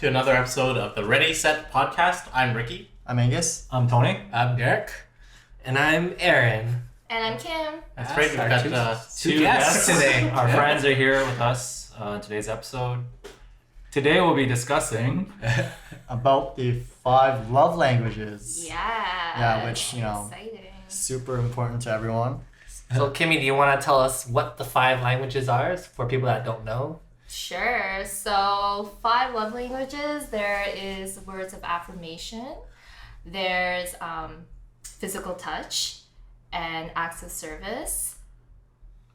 to another episode of the RDY SET Podcast. I'm Ricky. I'm Angus. I'm Tony. I'm Derek. And I'm Aaron. And I'm Kim. That's great. We've got two guests today. Our friends are here with us in today's episode. Today we'll be discussing about the 5 love languages. Yeah. Which, exciting. super important to everyone. So Kimmy, do you want to tell us what the 5 languages are for people that don't know? Sure. So 5 love languages. There is words of affirmation. There's physical touch and acts of service.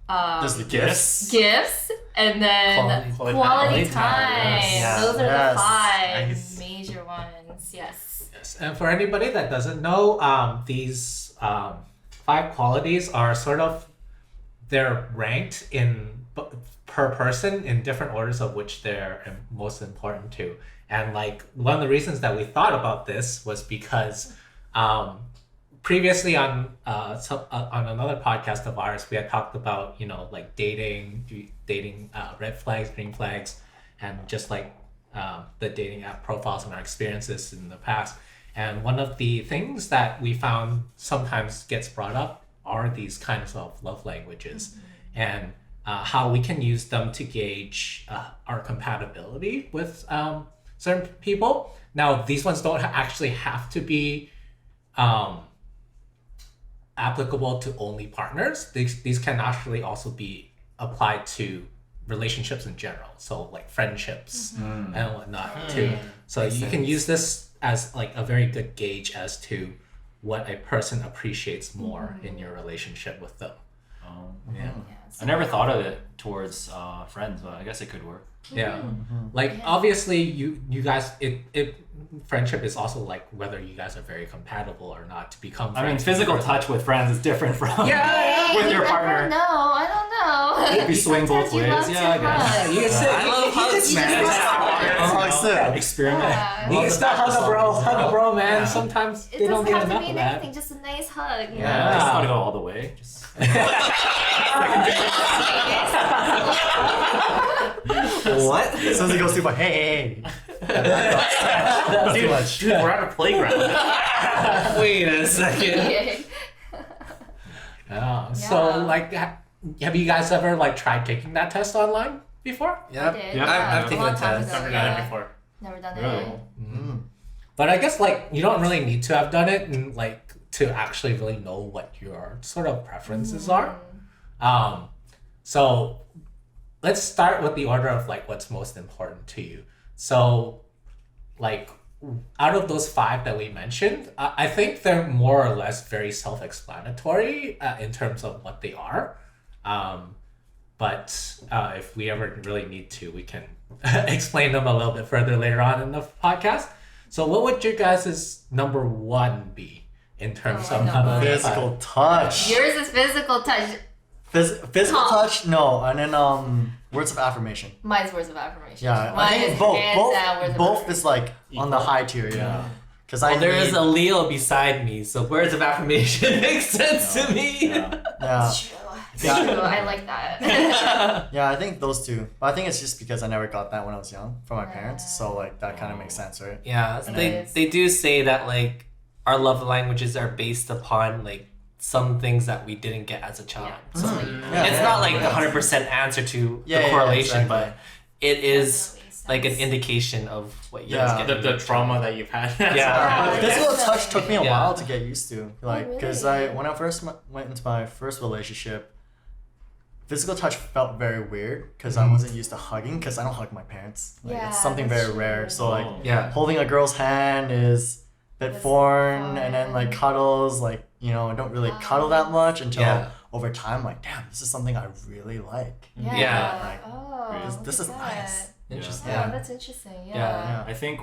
There's the gifts. And then quality time. Yes. Those are the 5 Nice. major ones. Yes. Yes, and for anybody that doesn't know, these 5 qualities are they're ranked per person in different orders of which they're most important to. And like one of the reasons that we thought about this was because previously on another podcast of ours, we had talked about like dating red flags, green flags, and just like the dating app profiles and our experiences in the past. And one of the things that we found sometimes gets brought up are these kinds of love languages, and how we can use them to gauge our compatibility with certain people. Now, these ones don't actually have to be applicable to only partners. These can actually also be applied to relationships in general, so like friendships and whatnot too. So you can use this as like a very good gauge as to what a person appreciates more in your relationship with them. I never thought of it towards friends, but I guess it could work. Obviously you guys it friendship is also like whether you guys are very compatible or not to become friends. I mean, physical touch with friends is different from with your partner. No, I don't know. If you swing both ways, I guess. I love hugs, man. Experiment. You can still hug a bro, man. Sometimes It they don't doesn't get have to enough mean of that. anything, just a nice hug. You Yeah, know? just gotta go all the way. Just What? As soon as it goes too far, hey. That's too much. Dude, we're at a playground. Wait a second. So like, have you guys ever like tried taking that test online before? Yep. did. I've A taken long the time test. ago. Never done it before. Never done Really? it. But I guess like you don't really need to have done it and like to actually really know what your sort of preferences are. So let's start with the order of like what's most important to you. So like out of those 5 that we mentioned, I think they're more or less very self-explanatory in terms of what they are. But if we ever really need to, we can explain them a little bit further later on in the podcast. So what would your guys' number 1 be in terms of Physical touch. Yours is physical touch. Physical touch? No. And then words of affirmation. Mine's words of affirmation. Yeah, I Mine think is both. hands down words of Both affirmation. is like on the high tier, Because There is a Leo beside me, so words of affirmation makes sense to me. Yeah. It's true. It's true. I like that. Yeah, I think those 2. But I think it's just because I never got that when I was young from my parents. So like that kind of makes sense, right? Yeah, And they do say that like our love languages are based upon like some things that we didn't get as a child. So like, it's not like the 100% answer to the correlation, but it is like an indication of what you guys get. The trauma that you've had. Physical touch took me a while to get used to. Like, really? because when I first went into my first relationship, physical touch felt very weird because I wasn't used to hugging because I don't hug my parents. Like, it's something that's very rare. true. So like holding a girl's hand is a bit That's foreign, and then fun. like cuddles, like I don't really cuddle that much until over time. Like, damn, this is something I really like. Yeah. Like, Oh, this is look at nice. that. Interesting. Yeah, that's interesting. Yeah. I think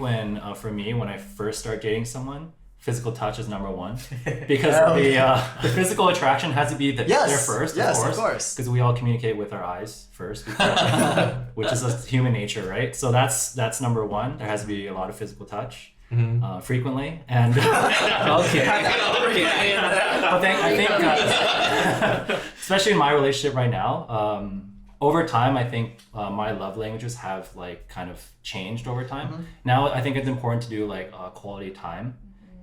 for me, when I first start dating someone, physical touch is number 1 because the physical attraction has to be there first, of course. because we all communicate with our eyes first, which is a human nature, right? So that's number 1. There has to be a lot of physical touch. Frequently, and but I think especially in my relationship right now, over time, I think my love languages have like kind of changed over time. Now I think it's important to do like quality time,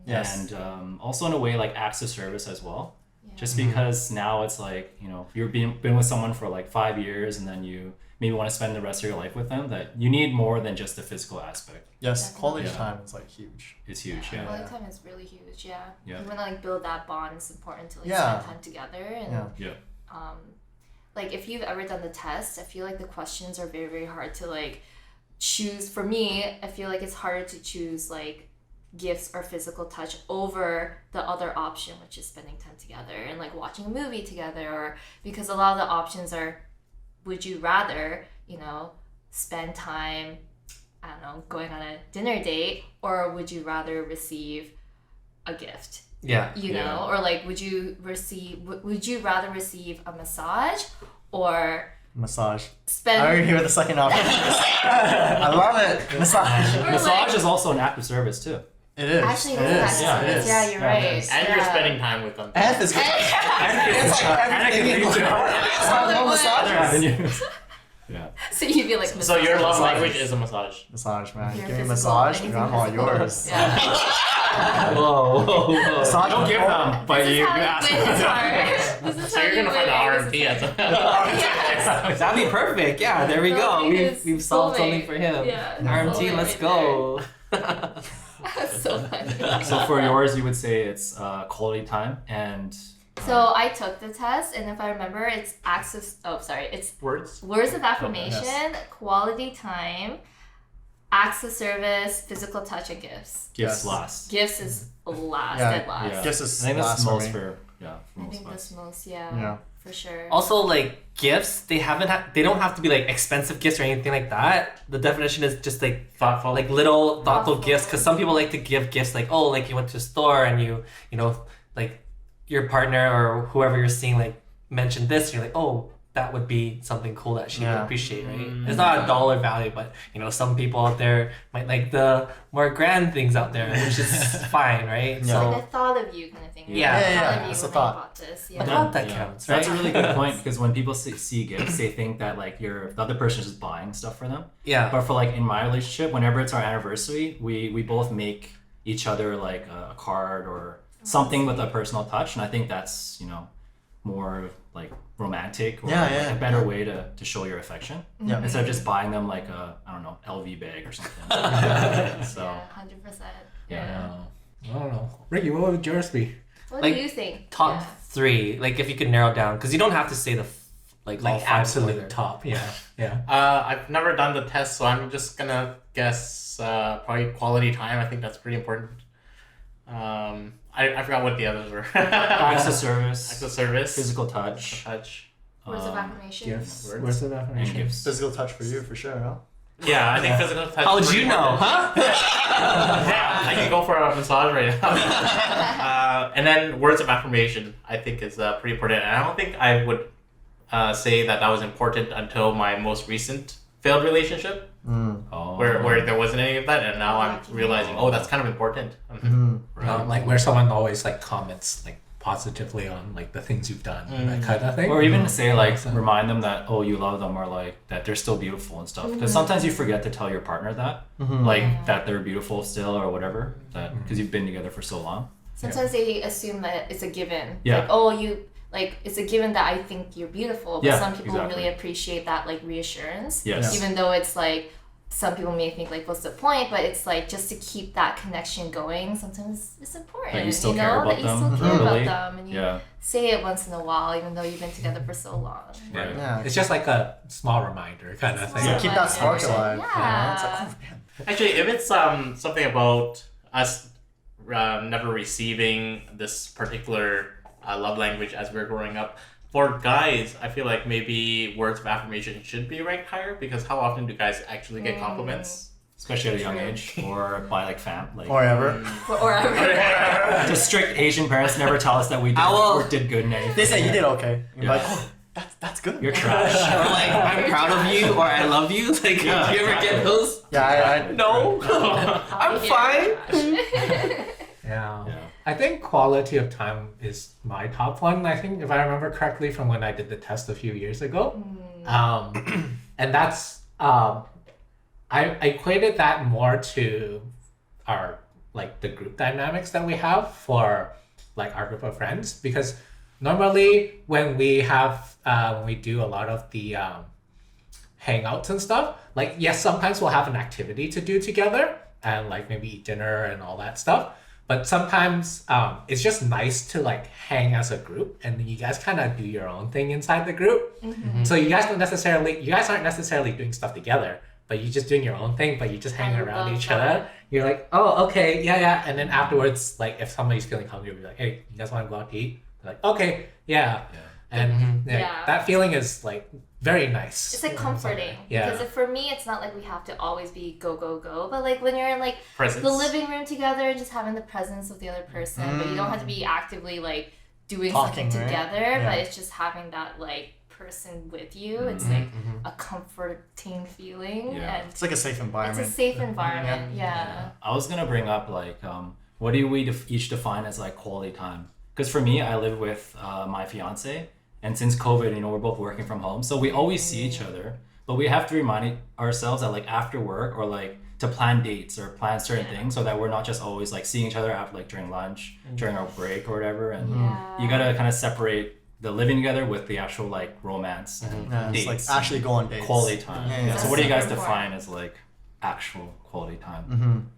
Yes. and also in a way like acts of service as well. Just because now it's like, you know, you've been with someone for like 5 years and then you maybe want to spend the rest of your life with them, that you need more than just the physical aspect. Yes, Definitely. quality Yeah. time is like huge. It's huge, yeah. Quality time is really huge, yeah. Yeah. You want to like build that bond. It's important to like Yeah. spend time together. And Yeah. like if you've ever done the test, I feel like the questions are very, very hard to like choose. For me, I feel like it's harder to choose like gifts or physical touch over the other option, which is spending time together and like watching a movie together, or because a lot of the options are, would you rather, you know, spend time, I don't know, going on a dinner date, or would you rather receive a gift? Yeah. You Yeah. know, or like would you rather receive a massage or Massage. I spend already hear the second option. I love it. Massage. Or Massage like- is also an act of service too. It is. Actually, it it is. is. Yeah, it is. Yeah, you're Yeah, right. it is. And you're spending time with them. And physical touch. It's like everything in one. It's All like at no once. massages. Yeah. So you'd be like, So your love Massage. language is a massage. Massage, man. Your Give me a physical, massage, anything I'm all physical. yours. Yeah. Whoa. Massage. Don't give them, but This is you how you ask win his them. heart. This is So how you're you gonna find win. the RMP as a Yes. That'd be perfect. Yeah, there we go. Soulmate is We've solved soulmate. something for him. Yeah, RMT, soulmate let's right go. That's so funny. So for yours, you would say it's quality time and So I took the test, and if I remember, it's it's words. words of affirmation, yes. quality time, acts of service, physical touch, and gifts. gifts Yes. last. Gifts is last, Yeah, dead last. Yeah. Gifts is I think that's last for most me. for I most think of us. that's most, Yeah. for sure. Also, like gifts, they don't have to be like expensive gifts or anything like that. The definition is just like Thoughtful. like little thoughtful Thoughtful. gifts, because some people like to give gifts like, oh, like you went to a store and you know, like your partner or whoever you're seeing like mentioned this, and you're like, oh, that would be something cool that she would Yeah. appreciate, right? It's not a dollar value, but you know, some people out there might like the more grand things out there, which is fine, right? Yeah. Like I So thought of you kind of thing. Yeah. I Yeah, thought yeah, of you it's a when thought. I bought this. I Yeah. thought that Yeah. counts, right? That's a really good point, because when people see gifts, they think that like the other person is just buying stuff for them. Yeah. But for like in my relationship, whenever it's our anniversary, we both make each other like a card or something with a personal touch, and I think that's, you know, more like romantic or Yeah, like yeah. a better way to show your affection Yeah. instead of just buying them like a, I don't know, LV bag or something. So Yeah, 100%. yeah. I don't know. Ricky, what would yours be? What Like, do you think? top Yeah. 3, like if you could narrow down, because you don't have to say the all Like five absolute together. top. Yeah. Yeah. I've never done the test, so I'm just gonna guess probably quality time. I think that's pretty important. I forgot what the others were. Acts of service, Acts of service, physical touch, touch. Words of affirmation. Gifts. Words. Words of and affirmation. gifts. Physical touch for you, for sure, huh? Yeah, I think physical touch. How is would pretty you know, important. huh? Yeah, I can go for a massage right now. And then words of affirmation, I think, is pretty important. And I don't think I would say that was important until my most recent failed relationship, Oh. where there wasn't any of that, and now I'm realizing, oh, that's kind of important. Like where someone always like comments like positively on like the things you've done, that kind of thing. Or even to say like, remind them that, oh, you love them, or like that they're still beautiful and stuff. Because sometimes you forget to tell your partner that, like that they're beautiful still or whatever, that because you've been together for so long. Sometimes they assume that it's a given. Yeah. Like, oh, it's a given that I think you're beautiful. But Yeah, some people exactly. really appreciate that like reassurance. Yes. Even though it's like, some people may think like, what's the point? But it's like, just to keep that connection going, sometimes it's important. That you still know, care about that you them, still care really. about them. And you Yeah. say it once in a while, even though you've been together for so long. Right. Yeah. It's just like a small reminder kind of thing. Yeah, keep that spark Yeah. alive. Yeah. It's like, oh, man. Actually, if it's something about us never receiving this particular love language as we're growing up, for guys, I feel like maybe words of affirmation should be ranked higher, because how often do guys actually get compliments? Especially at a young age, or by like Or ever. Or just strict Asian parents never tell us that we did, I will- or did good in anything. They say you did okay. You're Yeah. like, oh, that's good. You're trash. Or like, I'm proud of you, or I love you. Like, Yeah. do you ever get those? Yeah, No. I'm fine. Yeah. Yeah. I think quality of time is my top one. I think if I remember correctly from when I did the test a few years ago. And that's I equated that more to our like the group dynamics that we have for like our group of friends, because normally when we have when we do a lot of the hangouts and stuff, like yes, sometimes we'll have an activity to do together and like maybe eat dinner and all that stuff, but sometimes it's just nice to like hang as a group and then you guys kind of do your own thing inside the group. So you guys aren't necessarily doing stuff together, but you're just doing your own thing, but you just hang around each other. You're like, oh, okay, yeah. And then afterwards, like if somebody's feeling hungry, you'll be like, hey, you guys want to go out to eat? They're like, okay, yeah. And that feeling is like very nice. It's like comforting. Yeah. Because for me, it's not like we have to always be go, go, go. But like when you're in like Presence. the living room together and just having the presence of the other person, but you don't have to be actively like doing Talking, something right? together, Yeah. but it's just having that like person with you. It's like a comforting feeling. Yeah. And It's like a safe environment. it's a safe environment. Yeah. I was gonna bring up like, what do we each define as like quality time? Because for me, I live with my fiance, and since COVID, we're both working from home, so we always see each other. But we have to remind ourselves that like after work or like to plan dates or plan certain things, so that we're not just always like seeing each other after like during lunch, during our break or whatever. And you gotta kind of separate the living together with the actual like romance and Yeah, it's dates, like actually go on dates. quality time. Yeah. So what do you guys Super define important. as like actual quality time?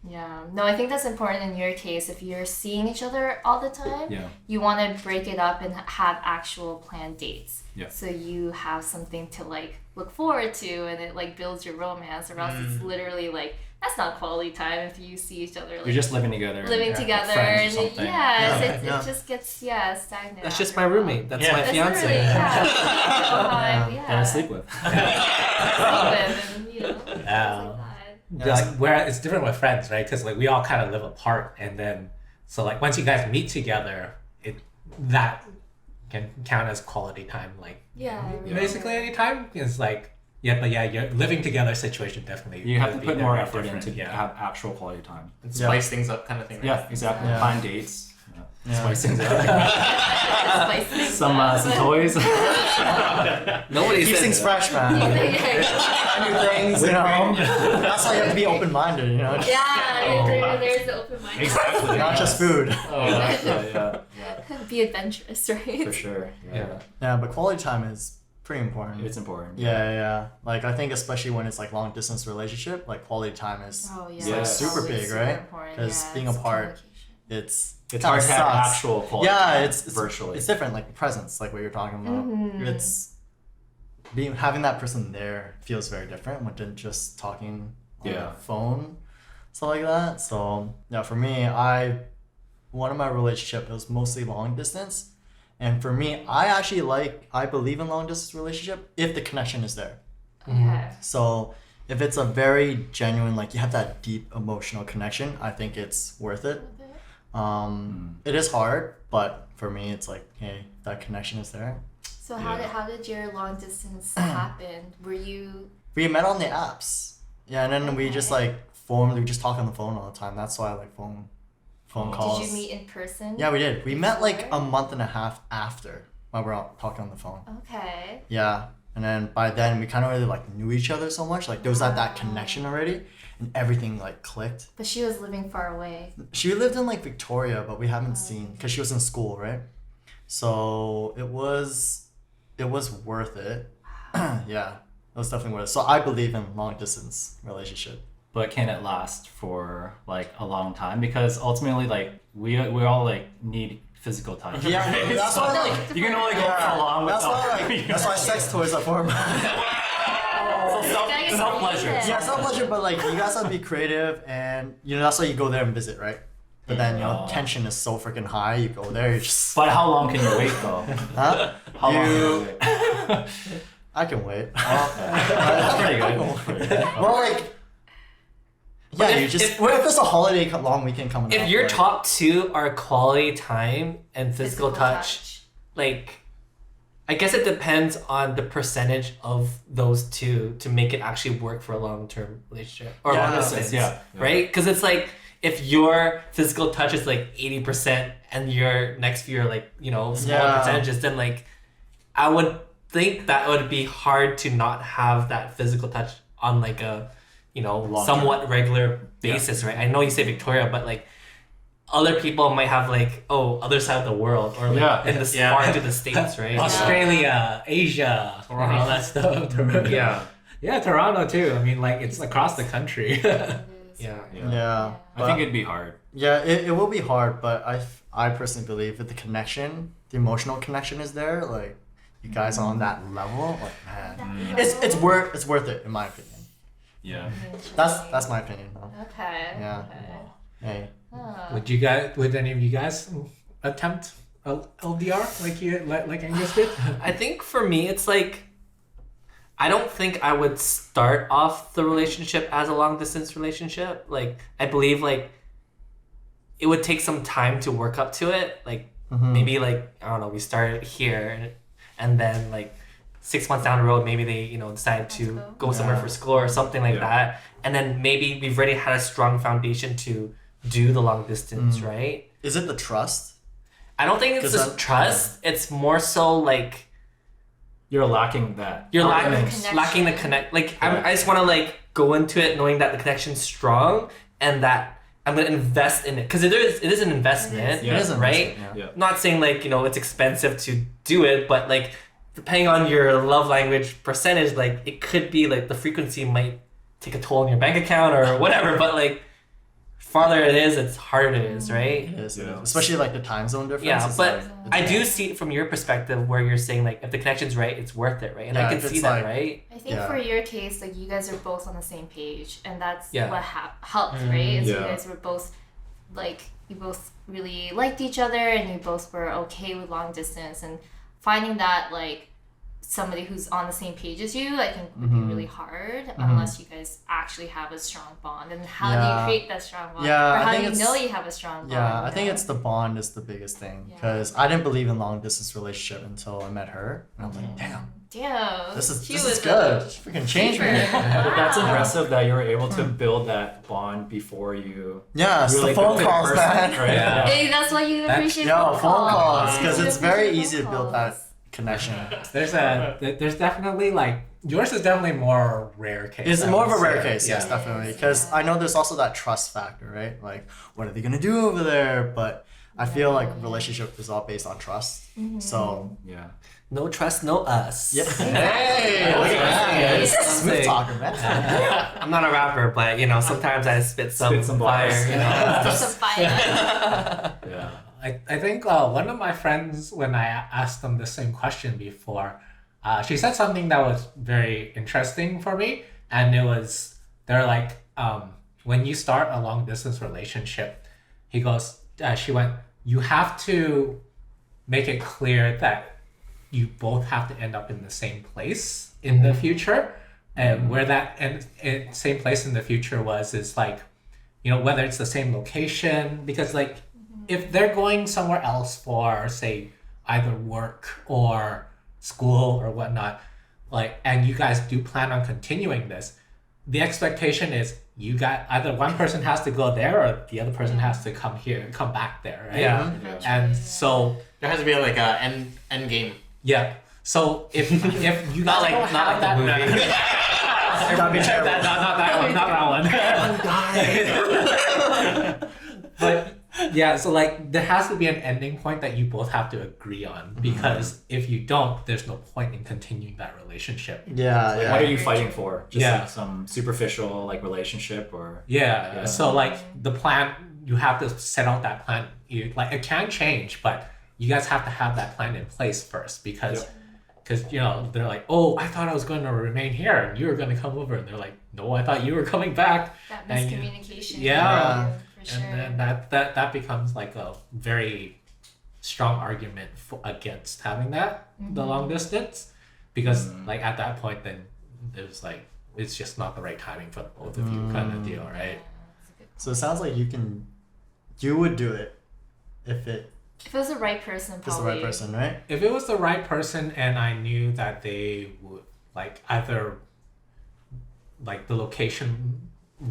Yeah. No, I think that's important in your case. If you're seeing each other all the time, Yeah. you want to break it up and have actual planned dates. Yeah. So you have something to like look forward to, and it like builds your romance. Or else it's literally like that's not quality time if you see each other like You're just living together. living like together, friends or and something. it just gets stagnant. That's just after my a while. roommate. That's Yeah. my That's fiance. literally, That I sleep with. Sleep with, and things like that. Like where it's different with friends, right? Because like we all kind of live apart, and then so like once you guys meet together, that can count as quality time. Like basically any time is like your living together situation definitely. You have to would be put more very effort different. into have actual quality time. And spice things up kind of thing. Right? Yeah, exactly. Yeah. Plan dates. Yeah. Spice things up. Spice things some up. toys. Nobody Keeps said things fresh, man. New things, you know. That's why you have to be open-minded, you know. There's the open mind. Exactly. Not just food. Yeah. Be adventurous, right? For sure. Yeah. Yeah, but quality time is pretty important. It's important. Yeah. Like I think especially when it's like long distance relationship, like quality time is Oh yeah. Yeah. It's super always big, super right? important, 'Cause being it's apart, communication. it's It's hard to kinda have sucks. actual quality Yeah, time it's virtually. It's different, like presence, like what you're talking about. Mhm. It's having that person there feels very different than just talking on Yeah. the phone, stuff like that. So yeah, for me, one of my relationship was mostly long distance, and for me, I believe in long distance relationship if the connection is there. Okay. So if it's a very genuine, like you have that deep emotional connection, I think it's worth it. It is hard, but for me, it's like, hey, that connection is there. So how did your long distance happen? We met on the apps, yeah, and then we just like we just talk on the phone all the time. That's why I like phone calls. Did you meet in person? Yeah, we did. We met like a before? month and a half after while we were out talking on the phone. Okay. Yeah, and then by then we kind of really like knew each other so much. Like there was that connection already, and everything like clicked. But she was living far away. She lived in like Victoria, but we haven't seen because she was in school, right? So it was worth it. Yeah, it was definitely worth it. So I believe in long distance relationship. But can it last for like a long time? Because ultimately, like we all like need physical touch. Yeah, that's why like You can only go for long that's why that's why sex toys are for. self pleasure. Yeah, self pleasure, but like you guys have to be creative, and you know that's why you go there and visit, right? But then tension is so freaking high. You go there, you just But how long can you wait though? huh? How long can you wait? I can wait. That's pretty good. Well, like. Yeah, if what if there's a holiday long weekend coming up? if your like, top two are quality time and physical touch, like I guess it depends on the percentage of those two to make it actually work for a long-term relationship or long distance. Yeah. Right? Because it's like if your physical touch is like 80% and your next few are like, smaller Yeah. percentages, then like I would think that would be hard to not have that physical touch on like a, somewhat regular basis, right? I know you say Victoria, but like other people might have like, other side of the world, or like in the far to the States, right? Australia, Asia, all that stuff. Yeah, Toronto too. I mean, like it's across the country. Yeah. I think it'd be hard. Yeah, it will be hard, but I personally believe that the emotional connection is there. Like you guys are on that level. Like man, it's worth it in my opinion. Yeah. That's my opinion though. Okay. Yeah. Okay. Hey. Would any of you guys attempt LDR like Angus did? I think for me, it's like, I don't think I would start off the relationship as a long distance relationship. Like, I believe like it would take some time to work up to it. Like maybe like, I don't know, we started here and then like 6 months down the road, maybe they, decide to go somewhere for school or something like that. And then maybe we've already had a strong foundation to do the long distance, right? Is it the trust? I don't think it's just trust. It's more so like you're lacking that. You're lacking the connect. Like I just want to like go into it knowing that the connection's strong and that I'm gonna invest in it because it is an investment, It is an right? investment, Yeah. Not saying like it's expensive to do it, but like depending on your love language percentage, like it could be like the frequency might take a toll on your bank account or whatever. But like farther it is, it's harder it is, right? It is. Especially like the time zone difference. Yeah, it's but like, I do see it from your perspective where you're saying like if the connection's right, it's worth it, right? And I can see that, right? I think for your case, like you guys are both on the same page, and that's Yeah. what helped, right? Is you guys were both like you both really liked each other, and you both were okay with long distance, and finding that like somebody who's on the same page as you, I think would be really hard unless you guys actually have a strong bond. And how do you create that strong bond? Yeah, or I how think do you know you have a strong bond? Yeah, I think it's the bond is the biggest thing because I didn't believe in long distance relationship until I met her, and I'm like, damn, this is good. She freaking changed me. But that's impressive that you were able to build that bond before you. Yeah, it's the phone calls, man. Right? Yeah. Hey, that's why you appreciate phone calls because You it's very appreciate easy to phone build that calls. connection. There's definitely like yours is definitely more rare case. It's I more of would a rare say. case, yes, definitely. Because I know there's also that trust factor, right? Like, what are they gonna do over there? But I feel like relationship is all based on trust. So Yeah. No trust, no us. yeah. Hey, look at that. Smooth talker, man. I'm not a rapper, but sometimes I spit some some fire. bars. Some fire. Yeah. I think one of my friends, when I asked them the same question before, she said something that was very interesting for me, and they're like, when you start a long distance relationship, she went, you have to make it clear that you both have to end up in the same place in the future, and where that same place in the future is like, whether it's the same location, because like if they're going somewhere else for say either work or school or whatnot, like, and you guys do plan on continuing this, the expectation is you got either one person has to go there or the other person has to come back there, right? Yeah. And so There has to be like a end game. yeah. So if you guys Not like don't not have like the that, movie. not that one. But yeah, so like there has to be an ending point that you both have to agree on, because if you don't, there's no point in continuing that relationship. Yeah, yeah. What are you fighting for? Just Yeah. like some superficial like relationship or Yeah. So like the plan, you have to set out that plan. It can change, but you guys have to have that plan in place first, because they're like, oh, I thought I was going to remain here and you were going to come over, and they're like, no, I thought you were coming back. That And miscommunication. yeah. For sure. And then that becomes like a very strong argument against having the long distance, because like at that point then there's like it's just not the right timing for both of you kind of deal, right? So it sounds like you would do it if it If it was the right person, is the probably. right person, right? If it was the right person and I knew that they would like either like the location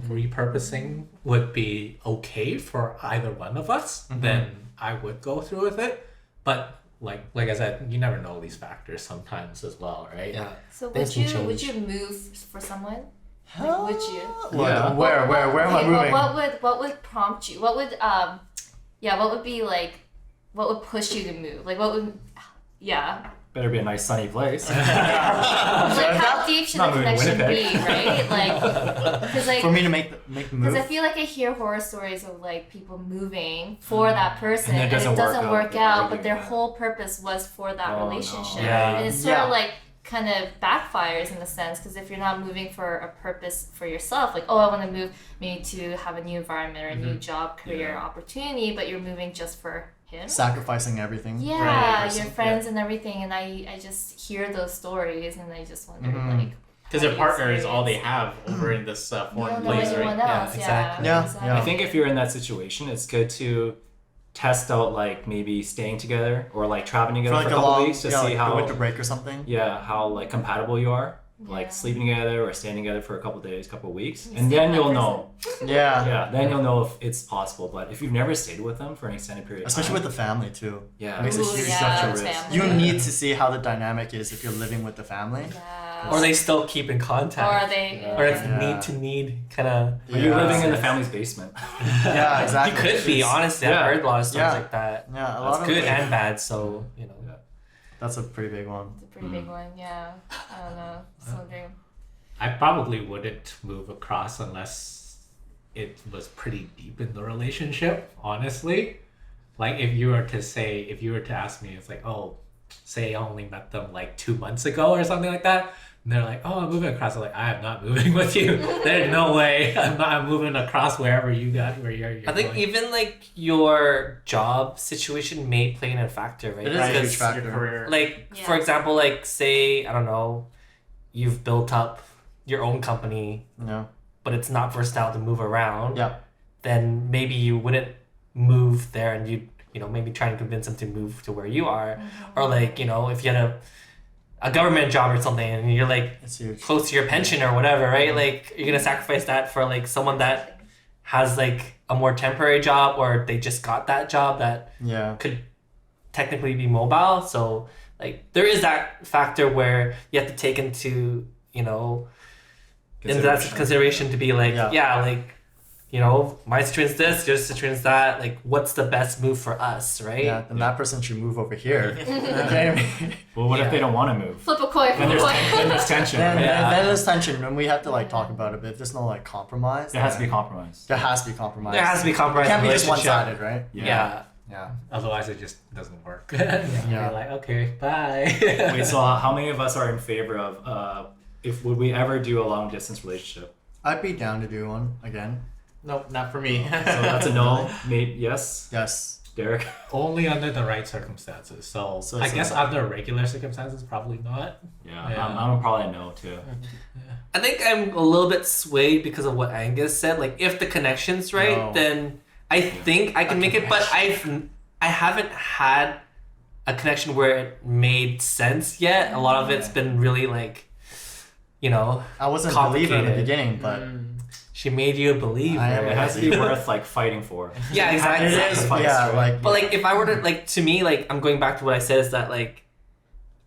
repurposing would be okay for either one of us, then I would go through with it. But like I said, you never know these factors sometimes as well, right? Yeah. So Things would can you move for someone? Like, would you? Yeah. Where am I moving? What would prompt you? What would what would be like? What would push you to move? Like what would? Yeah. Better be a nice sunny place. Like how deep should the Not moving to connection be, Winnipeg. right? Like, because like For me to make the because move. I feel like I hear horror stories of like people moving for that person And it doesn't work work out. out, but their whole purpose was for that Oh, no. relationship. Yeah. And it's sort Yeah. of like kind of backfires in a sense because if you're not moving for a purpose for yourself, like, oh, I want to move maybe to have a new environment or a new job, career opportunity, but you're moving just for him. Sacrificing everything. Yeah, for your the friends and everything, and I just hear those stories and I just wonder like Because how their you partner is all they experience- have over in this You foreign don't know place, anyone right? else. exactly. Yeah, exactly. yeah. I think if you're in that situation, it's good to test out like maybe staying together or like traveling For together like for a a couple long, weeks to yeah, see like how a winter break or something. how like compatible you are. Yeah. Like sleeping together or staying together for a couple days, couple weeks, You and stay then with you'll that know. Yeah. Yeah, then you'll know if it's possible. But if you've never stayed with them for an extended period of Especially time, with the family too. yeah, Makes a Ooh, huge yeah, difference. family. You need to see how the dynamic is if you're living with the family. Yeah. Or they still keep in Or contact. are they? Yeah. Or it's Yeah. need kind of. Are you living in the Yeah. family's basement? Yeah, You exactly. could be, honestly. Yeah. I've heard a lot of stories Yeah. like that. Yeah, a lot It's of good like, and bad, so, you know. that's a pretty big one. It's a pretty big one. Yeah. I don't know. Just wondering. I probably wouldn't move across unless it was pretty deep in the relationship, honestly. Like if you were to ask me, it's like, oh, say I only met them like 2 months ago or something like that. And they're like, oh, I'm moving across. I'm like, I am not moving with you. There's no way. I'm moving across wherever you're I think going. even like your job situation may play in a factor, right? It is a Because, huge factor. Your career. like, Yeah. for example, like say, I don't know, you've built up your own company, Yeah. but it's not versatile to move around. Yeah. Then maybe you wouldn't move there and you'd, maybe try and convince them to move to where you are. Or like, if you had a government job or something and you're like It's huge. close to your pension or whatever, right? Like you're gonna sacrifice that for like someone that has like a more temporary job or they just got that job that Yeah. could technically be mobile. So like there is that factor where you have to take into that consideration to be like my situation's this, your situation's that, like what's the best move for us, right? Yeah. Then that person should move over here. Okay. Well, what if Yeah. they don't want to move? Flip a coin. Then Flip a there's coin. tension. Then, Right? then there's tension, and we have to like talk about it. But if there's no like compromise, There has to be then compromise. there has to be compromise. There has to be It compromise. can't in be a just one relationship. sided, right? Yeah. Yeah. Otherwise, it just doesn't work. Yeah. You're like, okay, bye. Wait, so how many of us are in favor of would we ever do a long distance relationship? I'd be down to do one again. Nope, not for me. So that's a no. Maybe yes. Yes. Derek. Only under the right circumstances. So So I it's guess like- under regular circumstances, probably not. Yeah, Yeah. I'm probably a no too. I think I'm a little bit swayed because of what Angus said. Like, if the connection's right, No. then I think I can make it. But I haven't had a connection where it made sense yet. A lot of it's been really like, I wasn't a believer in the Complicated. beginning, but she made you a believer. I am It has to be worth like fighting for. Yeah, exactly. it is. Sacrifice, Yeah, right? like. But like, if I were to like, to me, like, I'm going back to what I said is that like,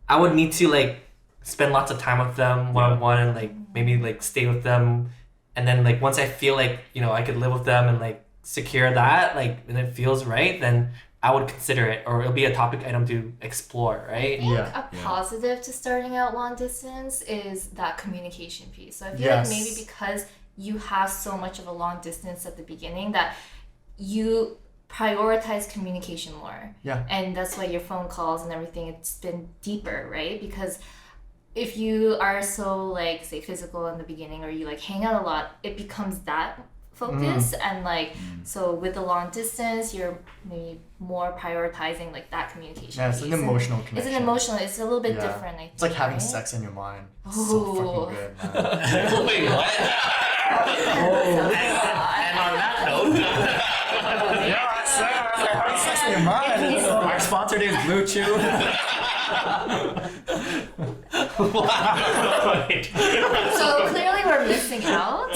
I would need to like spend lots of time with them one on one and like maybe like stay with them, and then like once I feel like I could live with them and like secure that like and it feels right, then I would consider it, or it'll be a topic item to explore, right? I think Yeah. a positive to starting out long distance is that communication piece. So I feel Yes. like maybe because you have so much of a long distance at the beginning that you prioritize communication more. Yeah. And that's why your phone calls and everything, it's been deeper, right? Because if you are so like say physical in the beginning or you like hang out a lot, it becomes that focus and like so with the long distance you're maybe more prioritizing like that communication Yeah, it's an piece. And emotional it's connection. an emotional, it's a little bit Yeah. different, I think. It's like having right? sex in your mind. It's Ooh. so fucking good, man. Wait, what? And on that note, Having sex in your mind. Our sponsor is Blue Chew. So clearly we're missing out.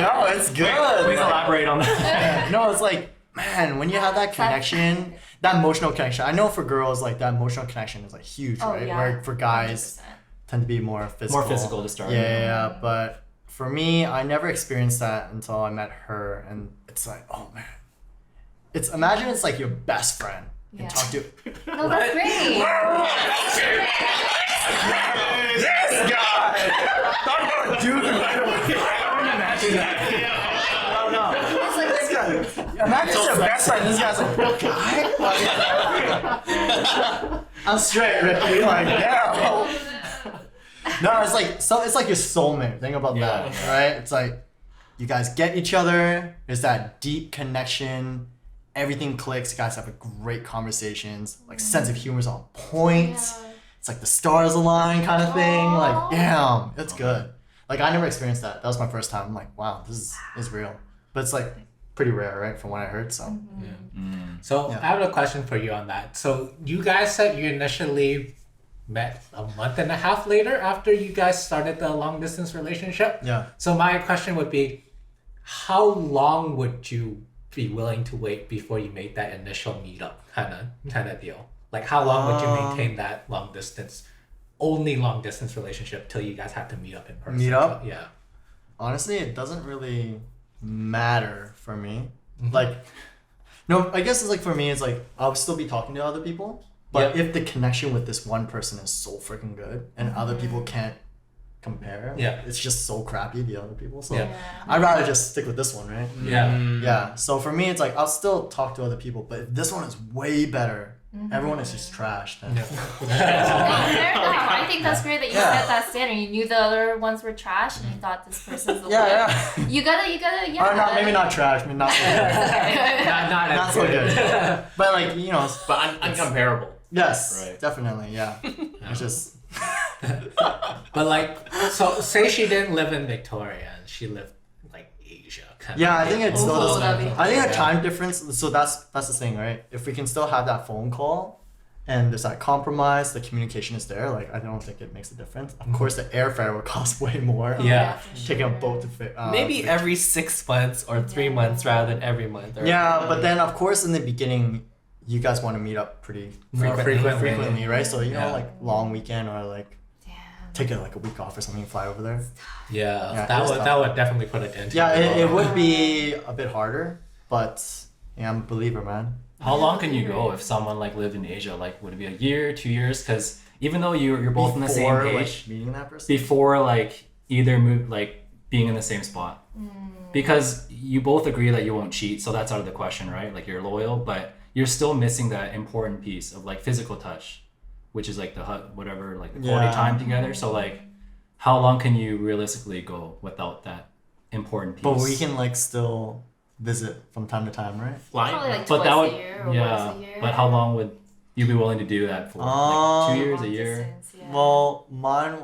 No, it's good. Please elaborate on that. No, it's like man, when you have that connection, that emotional connection. I know for girls, like that emotional connection is like huge, right? Yeah. Where for guys 100%. tend to be more physical. More physical to start. Yeah. But for me, I never experienced that until I met her, and it's like, oh man, imagine it's like your best friend. You Yeah. talk to. No, that's great. This guy. Dude, imagine that. No. It's like This guy. Imagine it's your best friend. This guy's like, guy. I'm straight, Ricky. Like, yeah. No, it's like your soulmate. Think about that, right? It's like you guys get each other. There's that deep connection. Everything clicks. You guys have a great conversations. Like sense of humor's on point. Yeah. It's like the stars align kind of thing. Aww. Like, damn, it's good. Like I never experienced that. That was my first time. I'm like, wow, this is real. But it's like pretty rare, right? From what I heard. So So I have a question for you on that. So you guys said you initially met a month and a half later after you guys started the long distance relationship. yeah. So my question would be, how long would you be willing to wait before you made that initial meetup kind of deal? Like how long would you maintain that long distance relationship till you guys had to meet up in person? Meet up? Yeah. Honestly, it doesn't really matter for me. Like, no, I guess it's like for me, it's like I'll still be talking to other people, but if the connection with this one person is so freaking good and other people can't compare, it's just so crappy, the other people. So I'd rather just stick with this one, right? Yeah. So for me, it's like I'll still talk to other people, but if this one is way better, everyone is just trash. Then. Fair enough. I think that's great that you set that standard. You knew the other ones were trash, and you thought this person's the one. You gotta, Or not, maybe not trash, maybe not so good. Not so good. But like, you know. But uncomparable. Yes, Right. definitely, yeah. It's just. But like, so say she didn't live in Victoria and she lived like Asia. Yeah, I think it's still the that'd same. be I think a time difference. So that's the thing, right? If we can still have that phone call, and there's that compromise, the communication is there. Like I don't think it makes a difference. Of course, the airfare will cost way more. Taking a boat to fit. Maybe every 6 months or 3 months rather than every month. Or but then of course in the beginning, you guys want to meet up pretty frequently, right? So you know, like long weekend or like. Take it like a week off or something and fly over there. That would definitely put it into it would be a bit harder, but I'm a believer, man. How long can you go if someone like lived in Asia? Like, would it be a year, 2 years? Because even though you're both on the same page, like, meeting that person before like either move like being in the same spot, because you both agree that you won't cheat, so that's out of the question, right? Like you're loyal, but you're still missing that important piece of like physical touch, which is like the whatever, like the quality time together. So like, how long can you realistically go without that important piece? But we can like still visit from time to time, right? Probably like but twice that would, a year or once a year. But how long would you be willing to do that for? Like 2 years, a year? Distance, yeah. Well, mine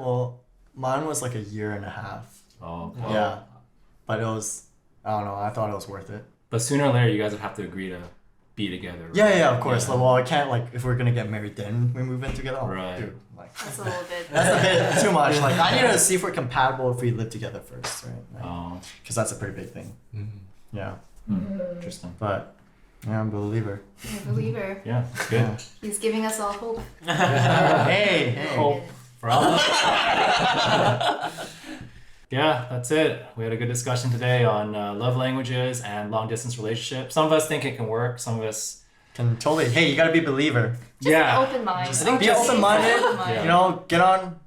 was like a year and a half. Oh, Yeah, but it was, I don't know. I thought it was worth it. But sooner or later, you guys would have to agree to be together. Right? Yeah, of course. Well, I can't like if we're gonna get married, then we move in together. Oh, Right. dude, like That's a little bit. that's a bit too much. Like I need to see if we're compatible if we live together first, right? Oh, Because that's a pretty big thing. Yeah, interesting. but yeah, I'm a believer. I'm a believer. Yeah, good. He's giving us all hope. Hey. Hope for all. Yeah, that's it. We had a good discussion today on love languages and long distance relationships. Some of us think it can work. Some of us Can totally. Hey, you gotta be a believer. Just an open mind. I think be open-minded. Open-minded. You know, get on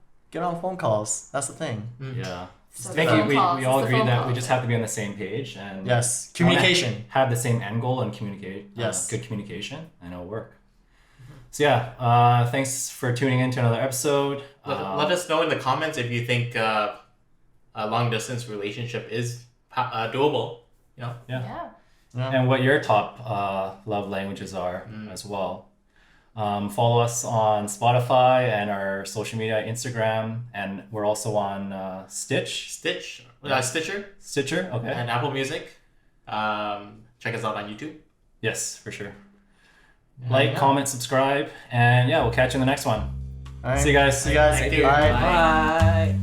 phone calls. That's the thing. Yeah. So I think phone we calls. all It's the agree phone that we calls. just have to be on the same page and Yes, communication. have the same end goal and communicate. Yes. Good communication, and it'll work. So yeah, thanks for tuning in to another episode. Let us know in the comments if you think a long distance relationship is doable. You know. Yeah. And what your top love languages are as well. Follow us on Spotify and our social media, Instagram, and we're also on Stitcher. Okay. And Apple Music. Check us out on YouTube. Yes, for sure. Like, comment, subscribe, and yeah, we'll catch you in the next one. All right. See you guys. See you guys. Thank you. Bye. Bye.